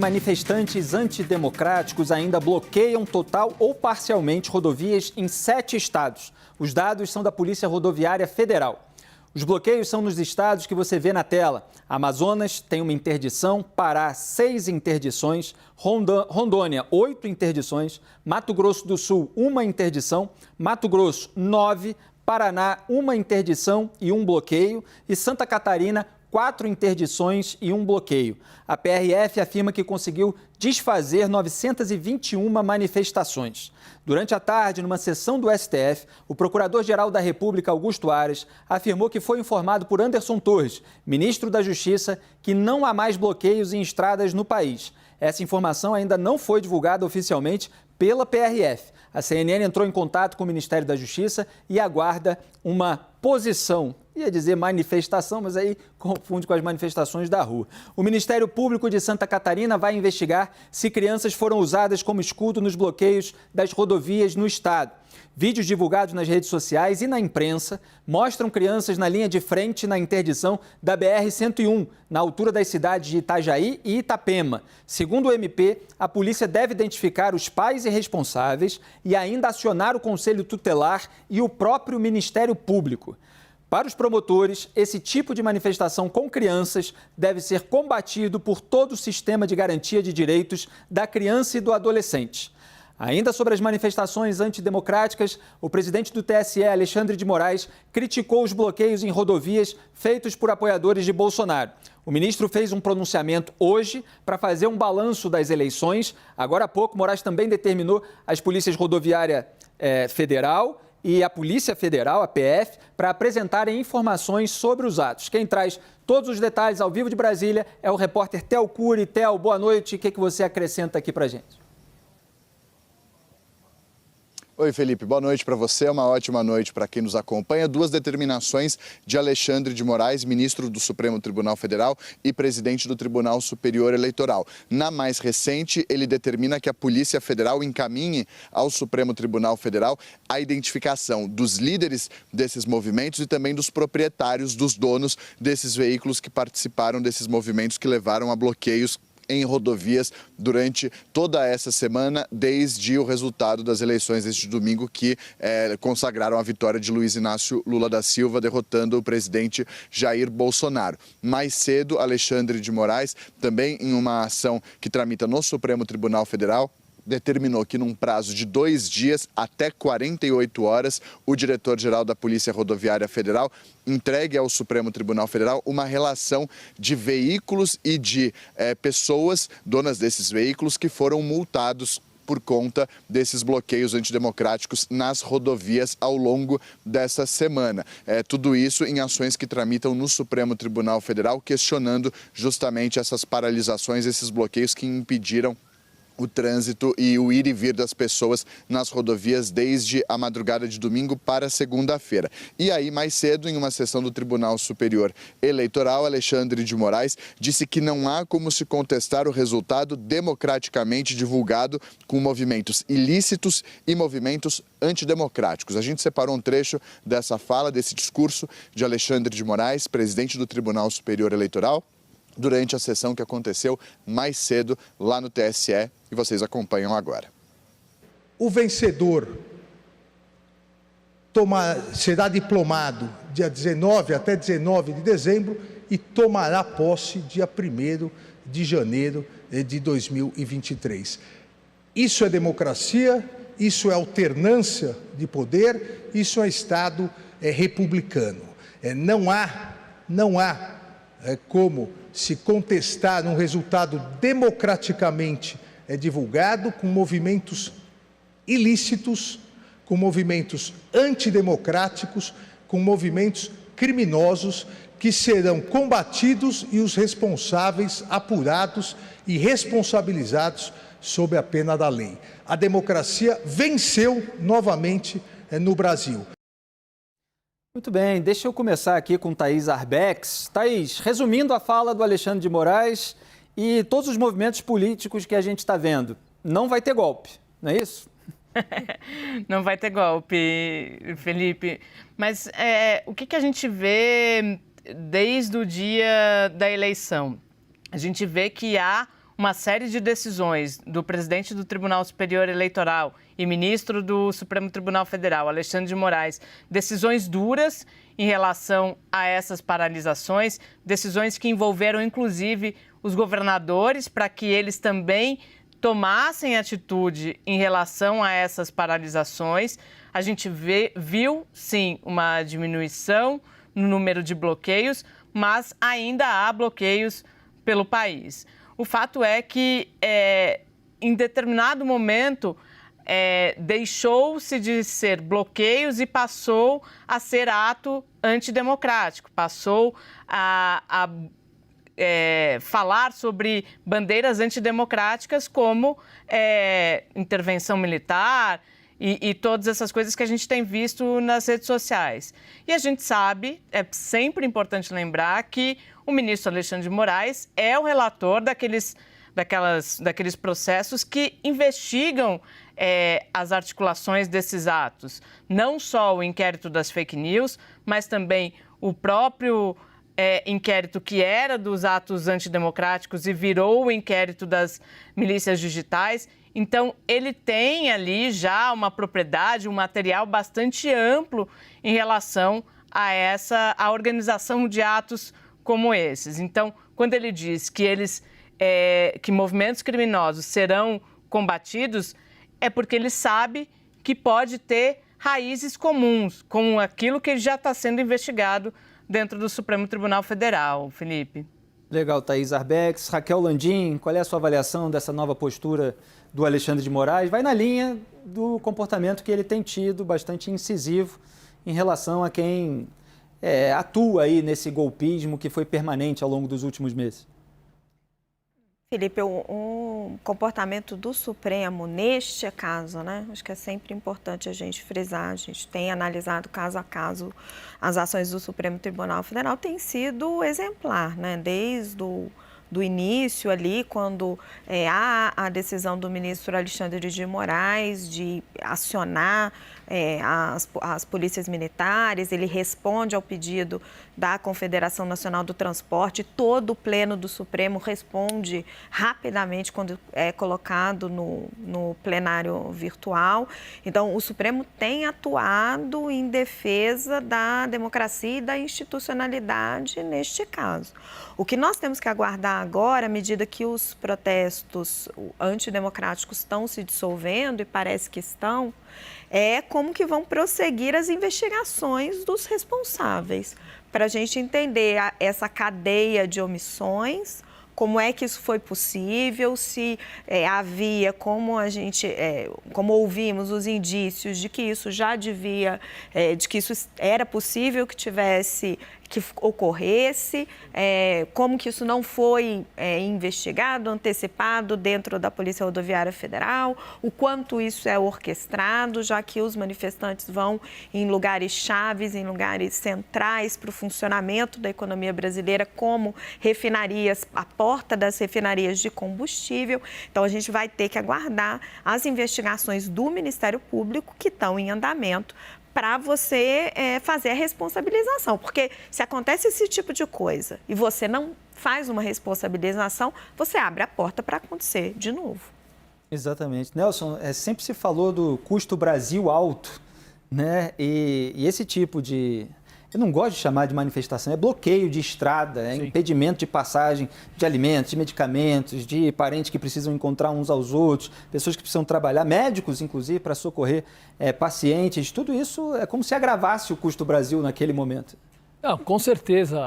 Manifestantes antidemocráticos ainda bloqueiam total ou parcialmente rodovias em 7 estados. Os dados são da Polícia Rodoviária Federal. Os bloqueios são nos estados que você vê na tela. Amazonas tem uma interdição, Pará, 6 interdições, Rondônia, 8 interdições, Mato Grosso do Sul, 1 interdição, Mato Grosso, 9, Paraná, 1 interdição e 1 bloqueio e Santa Catarina, 4 interdições e 1 bloqueio. A PRF afirma que conseguiu desfazer 921 manifestações. Durante a tarde, numa sessão do STF, o Procurador-Geral da República, Augusto Aras, afirmou que foi informado por Anderson Torres, ministro da Justiça, que não há mais bloqueios em estradas no país. Essa informação ainda não foi divulgada oficialmente pela PRF. A CNN entrou em contato com o Ministério da Justiça e aguarda uma posição. Ia dizer manifestação, mas aí confunde com as manifestações da rua. O Ministério Público de Santa Catarina vai investigar se crianças foram usadas como escudo nos bloqueios das rodovias no estado. Vídeos divulgados nas redes sociais e na imprensa mostram crianças na linha de frente na interdição da BR-101, na altura das cidades de Itajaí e Itapema. Segundo o MP, a polícia deve identificar os pais e responsáveis e ainda acionar o Conselho Tutelar e o próprio Ministério Público. Para os promotores, esse tipo de manifestação com crianças deve ser combatido por todo o sistema de garantia de direitos da criança e do adolescente. Ainda sobre as manifestações antidemocráticas, o presidente do TSE, Alexandre de Moraes, criticou os bloqueios em rodovias feitos por apoiadores de Bolsonaro. O ministro fez um pronunciamento hoje para fazer um balanço das eleições. Agora há pouco, Moraes também determinou as polícias rodoviária federal e a Polícia Federal, a PF, para apresentarem informações sobre os atos. Quem traz todos os detalhes ao vivo de Brasília é o repórter Theo Cury. Theo, boa noite. O que você acrescenta aqui para a gente? Oi, Felipe. Boa noite para você. Uma ótima noite para quem nos acompanha. 2 determinações de Alexandre de Moraes, ministro do Supremo Tribunal Federal e presidente do Tribunal Superior Eleitoral. Na mais recente, ele determina que a Polícia Federal encaminhe ao Supremo Tribunal Federal a identificação dos líderes desses movimentos e também dos proprietários, dos donos desses veículos que participaram desses movimentos que levaram a bloqueios em rodovias durante toda essa semana, desde o resultado das eleições deste domingo que consagraram a vitória de Luiz Inácio Lula da Silva, derrotando o presidente Jair Bolsonaro. Mais cedo, Alexandre de Moraes, também em uma ação que tramita no Supremo Tribunal Federal, determinou que num prazo de 2 dias, até 48 horas, o diretor-geral da Polícia Rodoviária Federal entregue ao Supremo Tribunal Federal uma relação de veículos e de pessoas, donas desses veículos, que foram multados por conta desses bloqueios antidemocráticos nas rodovias ao longo dessa semana. Tudo isso em ações que tramitam no Supremo Tribunal Federal, questionando justamente essas paralisações, esses bloqueios que impediram o trânsito e o ir e vir das pessoas nas rodovias desde a madrugada de domingo para segunda-feira. E aí, mais cedo, em uma sessão do Tribunal Superior Eleitoral, Alexandre de Moraes disse que não há como se contestar o resultado democraticamente divulgado com movimentos ilícitos e movimentos antidemocráticos. A gente separou um trecho dessa fala, desse discurso de Alexandre de Moraes, presidente do Tribunal Superior Eleitoral, durante a sessão que aconteceu mais cedo lá no TSE e vocês acompanham agora. O vencedor será diplomado dia 19 até 19 de dezembro e tomará posse dia 1º de janeiro de 2023. Isso é democracia, isso é alternância de poder, isso é Estado republicano. Não há como se contestar um resultado democraticamente divulgado com movimentos ilícitos, com movimentos antidemocráticos, com movimentos criminosos que serão combatidos e os responsáveis apurados e responsabilizados sob a pena da lei. A democracia venceu novamente no Brasil. Muito bem, deixa eu começar aqui com Thaís Arbex. Thaís, resumindo a fala do Alexandre de Moraes e todos os movimentos políticos que a gente está vendo, não vai ter golpe, não é isso? Não vai ter golpe, Felipe. Mas o que a gente vê desde o dia da eleição? A gente vê que há uma série de decisões do presidente do Tribunal Superior Eleitoral e ministro do Supremo Tribunal Federal, Alexandre de Moraes, decisões duras em relação a essas paralisações, decisões que envolveram, inclusive, os governadores para que eles também tomassem atitude em relação a essas paralisações. A gente viu, sim, uma diminuição no número de bloqueios, mas ainda há bloqueios pelo país. O fato é que, em determinado momento, deixou-se de ser bloqueios e passou a ser ato antidemocrático, passou a falar sobre bandeiras antidemocráticas como intervenção militar e todas essas coisas que a gente tem visto nas redes sociais. E a gente sabe, é sempre importante lembrar que o ministro Alexandre de Moraes é o relator daqueles processos que investigam as articulações desses atos. Não só o inquérito das fake news, mas também o próprio inquérito que era dos atos antidemocráticos e virou o inquérito das milícias digitais. Então, ele tem ali já uma propriedade, um material bastante amplo em relação a organização de atos como esses. Então, quando ele diz que que movimentos criminosos serão combatidos, é porque ele sabe que pode ter raízes comuns com aquilo que já está sendo investigado dentro do Supremo Tribunal Federal, Felipe. Legal, Thaís Arbex. Raquel Landim, qual é a sua avaliação dessa nova postura do Alexandre de Moraes? Vai na linha do comportamento que ele tem tido, bastante incisivo, em relação a quem atua aí nesse golpismo que foi permanente ao longo dos últimos meses. Felipe, o comportamento do Supremo neste caso, né? Acho que é sempre importante a gente frisar, a gente tem analisado caso a caso as ações do Supremo Tribunal Federal, tem sido exemplar, né? Desde do início ali, quando há a decisão do ministro Alexandre de Moraes de acionar as polícias militares, ele responde ao pedido da Confederação Nacional do Transporte, todo o pleno do Supremo responde rapidamente quando é colocado no plenário virtual. Então, o Supremo tem atuado em defesa da democracia e da institucionalidade neste caso. O que nós temos que aguardar agora, à medida que os protestos antidemocráticos estão se dissolvendo, e parece que estão, é como que vão prosseguir as investigações dos responsáveis, para a gente entender essa cadeia de omissões, como é que isso foi possível, se havia, como ouvimos os indícios de que isso já devia, de que isso era possível que ocorresse, como que isso não foi investigado, antecipado dentro da Polícia Rodoviária Federal, o quanto isso é orquestrado, já que os manifestantes vão em lugares chaves, em lugares centrais para o funcionamento da economia brasileira, como refinarias, a porta das refinarias de combustível. Então, a gente vai ter que aguardar as investigações do Ministério Público que estão em andamento para você fazer a responsabilização. Porque se acontece esse tipo de coisa e você não faz uma responsabilização, você abre a porta para acontecer de novo. Exatamente. Nelson, sempre se falou do custo Brasil alto, né? E esse tipo de... Eu não gosto de chamar de manifestação, é bloqueio de estrada, é impedimento de passagem de alimentos, de medicamentos, de parentes que precisam encontrar uns aos outros, pessoas que precisam trabalhar, médicos, inclusive, para socorrer pacientes. Tudo isso é como se agravasse o custo Brasil naquele momento. Não, com certeza.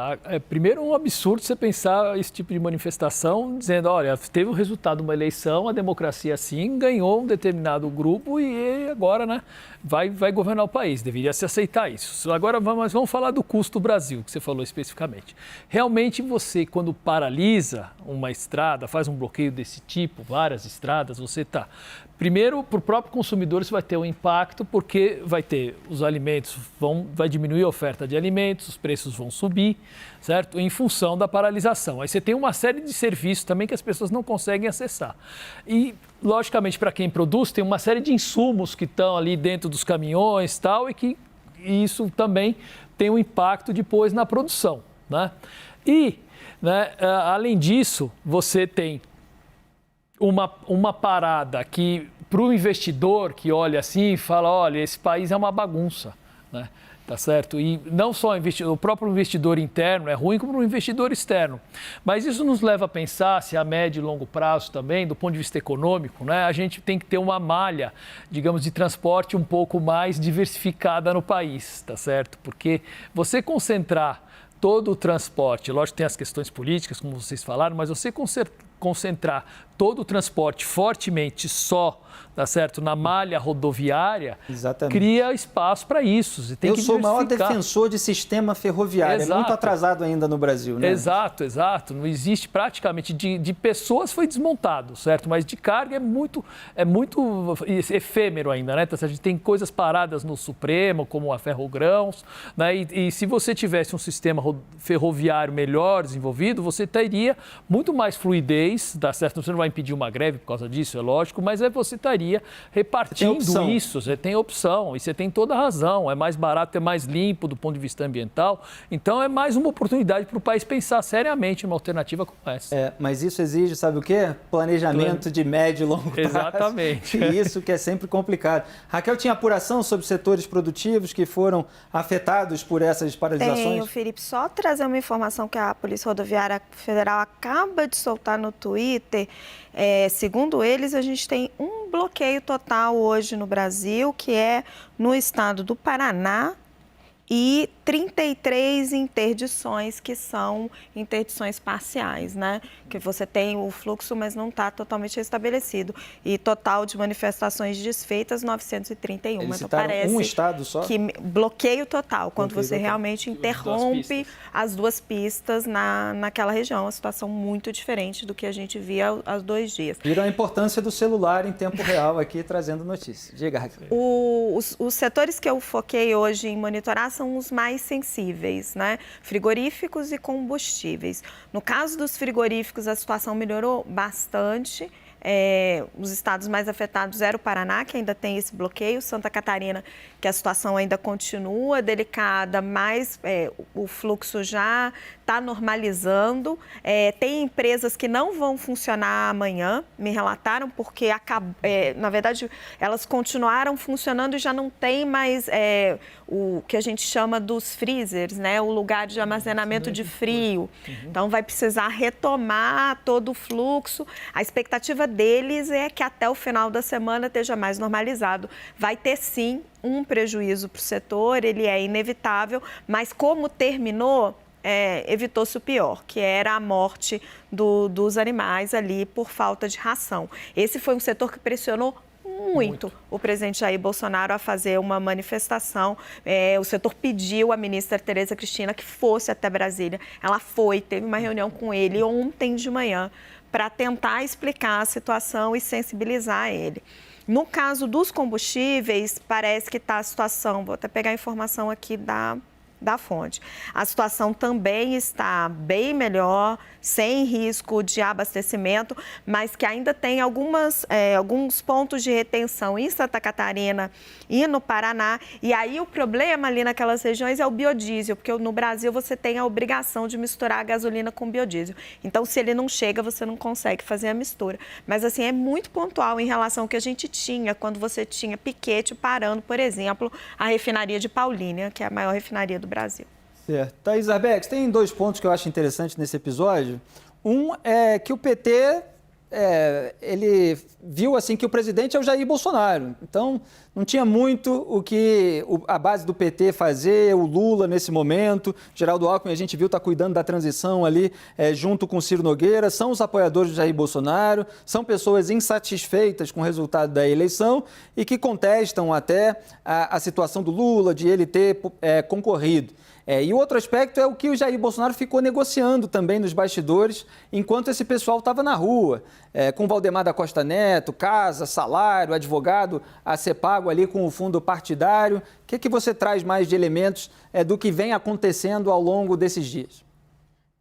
Primeiro, é um absurdo você pensar esse tipo de manifestação dizendo, olha, teve o resultado de uma eleição, a democracia sim, ganhou um determinado grupo e agora, né, vai governar o país. Deveria se aceitar isso. Agora, vamos falar do custo Brasil, que você falou especificamente. Realmente, você, quando paralisa uma estrada, faz um bloqueio desse tipo, várias estradas, você está... Primeiro, para o próprio consumidor, isso vai ter um impacto, porque vai ter os alimentos, vai diminuir a oferta de alimentos, os preços vão subir, certo? Em função da paralisação. Aí você tem uma série de serviços também que as pessoas não conseguem acessar. E, logicamente, para quem produz, tem uma série de insumos que estão ali dentro dos caminhões e tal, e isso também tem um impacto depois na produção, né? E, né, além disso, você tem uma parada que, para o investidor que olha assim, fala, olha, esse país é uma bagunça, né? Tá certo? E não só o próprio investidor interno é ruim, como o investidor externo. Mas isso nos leva a pensar se a médio e longo prazo também, do ponto de vista econômico, né, a gente tem que ter uma malha, digamos, de transporte um pouco mais diversificada no país, tá certo? Porque você concentrar todo o transporte, lógico que tem as questões políticas, como vocês falaram, mas você concentrar todo o transporte fortemente só, tá certo, na malha rodoviária, exatamente, cria espaço para isso. Você tem Eu que sou o maior diversificar. defensor de sistema ferroviário, Exato. É muito atrasado ainda no Brasil, né? Exato. Não existe praticamente, de pessoas foi desmontado, certo? Mas de carga é muito efêmero ainda, né? Então, a gente tem coisas paradas no Supremo, como a Ferrogrãos, né? E se você tivesse um sistema ferroviário melhor desenvolvido, você teria muito mais fluidez, tá certo? Você não vai impedir uma greve por causa disso, é lógico, mas você estaria repartindo isso, você tem opção e você tem toda a razão, é mais barato, é mais limpo do ponto de vista ambiental, então é mais uma oportunidade para o país pensar seriamente numa alternativa como essa. Mas isso exige, sabe o quê? Planejamento de médio e longo prazo. Exatamente. E isso que é sempre complicado. Raquel, tinha apuração sobre setores produtivos que foram afetados por essas paralisações? Tenho, Felipe. Só trazer uma informação que a Polícia Rodoviária Federal acaba de soltar no Twitter. Segundo eles, a gente tem um bloqueio total hoje no Brasil, que é no estado do Paraná, e 33 interdições, que são interdições parciais, né? Que você tem o fluxo, mas não está totalmente restabelecido. E total de manifestações desfeitas, 931. Eles então citaram parece um estado só? que bloqueio total, quando Bloqueio você total. realmente interrompe as duas pistas naquela região. Uma situação muito diferente do que a gente via há 2 dias. Viram a importância do celular em tempo real aqui, trazendo notícias. Diga, Raquel. Os setores que eu foquei hoje em monitorar são os mais sensíveis, né? Frigoríficos e combustíveis. No caso dos frigoríficos, a situação melhorou bastante. Os estados mais afetados eram o Paraná, que ainda tem esse bloqueio, Santa Catarina, que a situação ainda continua delicada, mas o fluxo já está normalizando. Tem empresas que não vão funcionar amanhã, me relataram, porque, na verdade, elas continuaram funcionando e já não tem mais o que a gente chama dos freezers, né? O lugar de armazenamento de frio. Então, vai precisar retomar todo o fluxo. A expectativa deles é que até o final da semana esteja mais normalizado. Vai ter, sim, um prejuízo para o setor, ele é inevitável, mas como terminou, evitou-se o pior, que era a morte dos animais ali por falta de ração. Esse foi um setor que pressionou muito o presidente Jair Bolsonaro a fazer uma manifestação. O setor pediu à ministra Tereza Cristina que fosse até Brasília. Ela foi, teve uma reunião com ele ontem de manhã para tentar explicar a situação e sensibilizar ele. No caso dos combustíveis, parece que está a situação, vou até pegar a informação aqui da fonte. A situação também está bem melhor, sem risco de abastecimento, mas que ainda tem alguns pontos de retenção em Santa Catarina e no Paraná. E aí o problema ali naquelas regiões é o biodiesel, porque no Brasil você tem a obrigação de misturar a gasolina com biodiesel. Então, se ele não chega, você não consegue fazer a mistura. Mas, assim, é muito pontual em relação ao que a gente tinha quando você tinha piquete parando, por exemplo, a refinaria de Paulínia, que é a maior refinaria do Brasil. Certo. Thaís Arbex, tem 2 pontos que eu acho interessantes nesse episódio. Um é que o PT, ele viu assim que o presidente é o Jair Bolsonaro. Então, não tinha muito o que a base do PT fazer, o Lula nesse momento. Geraldo Alckmin, a gente viu, está cuidando da transição ali junto com o Ciro Nogueira. São os apoiadores do Jair Bolsonaro, são pessoas insatisfeitas com o resultado da eleição e que contestam até a situação do Lula, de ele ter concorrido. E o outro aspecto é o que o Jair Bolsonaro ficou negociando também nos bastidores, enquanto esse pessoal estava na rua, com Valdemar da Costa Neto, casa, salário, advogado a ser pago ali com o fundo partidário. O que você traz mais de elementos do que vem acontecendo ao longo desses dias?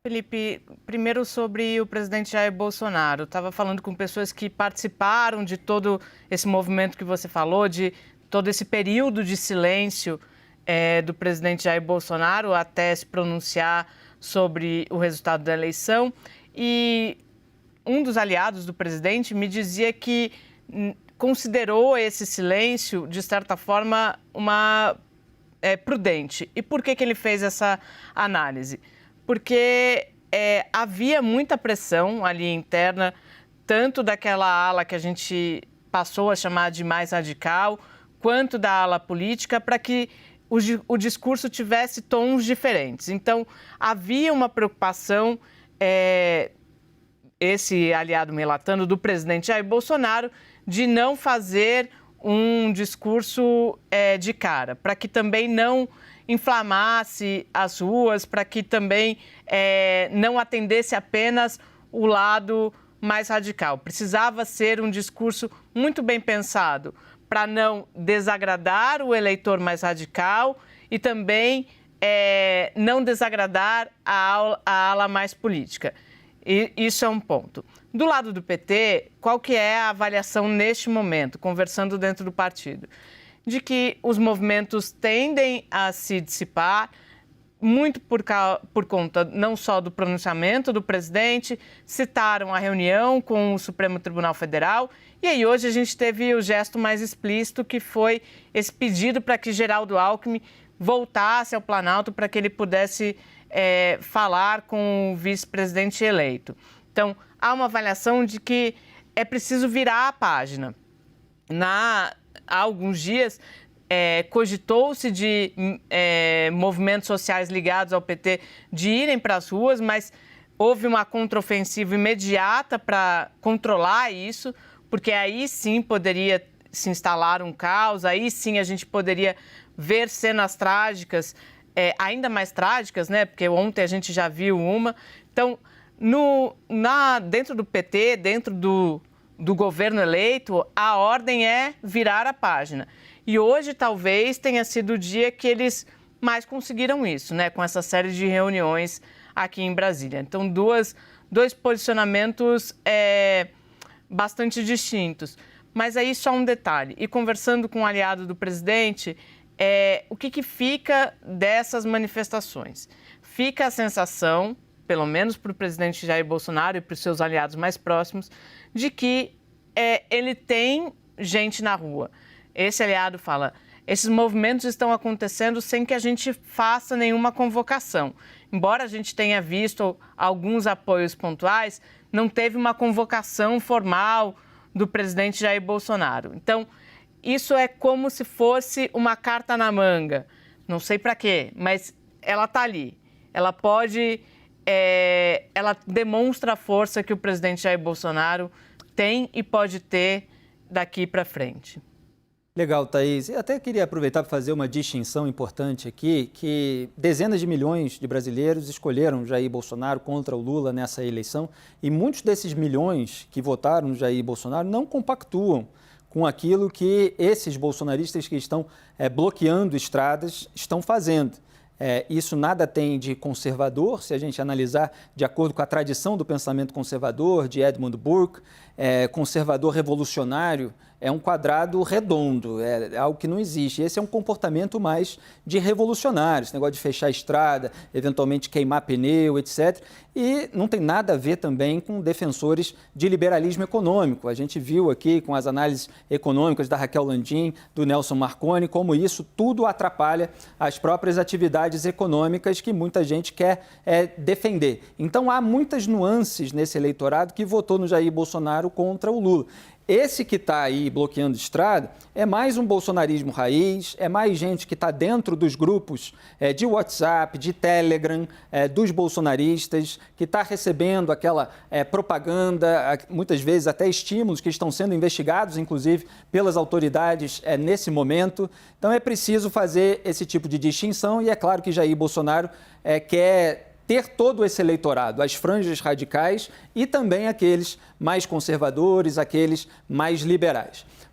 Felipe, primeiro sobre o presidente Jair Bolsonaro. Estava falando com pessoas que participaram de todo esse movimento que você falou, de todo esse período de silêncio do presidente Jair Bolsonaro até se pronunciar sobre o resultado da eleição. E um dos aliados do presidente me dizia que considerou esse silêncio, de certa forma, prudente. E por que ele fez essa análise? Porque havia muita pressão ali interna, tanto daquela ala que a gente passou a chamar de mais radical, quanto da ala política, para que o discurso tivesse tons diferentes. Então, havia uma preocupação, esse aliado melatano do presidente Jair Bolsonaro, de não fazer um discurso de cara, para que também não inflamasse as ruas, para que também não atendesse apenas o lado mais radical. Precisava ser um discurso muito bem pensado para não desagradar o eleitor mais radical e também não desagradar a ala mais política. E isso é um ponto. Do lado do PT, qual que é a avaliação neste momento, conversando dentro do partido? De que os movimentos tendem a se dissipar, muito por conta não só do pronunciamento do presidente, citaram a reunião com o Supremo Tribunal Federal, e aí hoje a gente teve o gesto mais explícito, que foi esse pedido para que Geraldo Alckmin voltasse ao Planalto para que ele pudesse falar com o vice-presidente eleito. Então, há uma avaliação de que é preciso virar a página. Há alguns dias, cogitou-se de movimentos sociais ligados ao PT de irem para as ruas, mas houve uma contraofensiva imediata para controlar isso, porque aí sim poderia se instalar um caos, aí sim a gente poderia ver cenas trágicas, ainda mais trágicas, né? Porque ontem a gente já viu uma. Então, dentro do PT, dentro do governo eleito, a ordem é virar a página. E hoje talvez tenha sido o dia que eles mais conseguiram isso, né? Com essa série de reuniões aqui em Brasília. Então, dois posicionamentos bastante distintos. Mas aí só um detalhe. E conversando com um aliado do presidente, o que fica dessas manifestações? Fica a sensação, pelo menos para o presidente Jair Bolsonaro e para os seus aliados mais próximos, de que ele tem gente na rua. Esse aliado fala, esses movimentos estão acontecendo sem que a gente faça nenhuma convocação. Embora a gente tenha visto alguns apoios pontuais, não teve uma convocação formal do presidente Jair Bolsonaro. Então, isso é como se fosse uma carta na manga. Não sei para quê, mas ela está ali. Ela pode... ela demonstra a força que o presidente Jair Bolsonaro tem e pode ter daqui para frente. Legal, Thaís. Eu até queria aproveitar para fazer uma distinção importante aqui, que dezenas de milhões de brasileiros escolheram Jair Bolsonaro contra o Lula nessa eleição, e muitos desses milhões que votaram no Jair Bolsonaro não compactuam com aquilo que esses bolsonaristas que estão bloqueando estradas estão fazendo. Isso nada tem de conservador, se a gente analisar de acordo com a tradição do pensamento conservador, de Edmund Burke. Conservador revolucionário é um quadrado redondo, é algo que não existe. Esse é um comportamento mais de revolucionário, esse negócio de fechar a estrada, eventualmente queimar pneu, etc. E não tem nada a ver também com defensores de liberalismo econômico. A gente viu aqui com as análises econômicas da Raquel Landim, do Nelson Marconi, como isso tudo atrapalha as próprias atividades econômicas que muita gente quer defender. Então há muitas nuances nesse eleitorado que votou no Jair Bolsonaro contra o Lula. Esse que está aí bloqueando estrada é mais um bolsonarismo raiz, é mais gente que está dentro dos grupos de WhatsApp, de Telegram, dos bolsonaristas, que está recebendo aquela propaganda, muitas vezes até estímulos que estão sendo investigados, inclusive, pelas autoridades nesse momento. Então é preciso fazer esse tipo de distinção e é claro que Jair Bolsonaro quer ter todo esse eleitorado, as franjas radicais e também aqueles mais conservadores, aqueles mais liberais.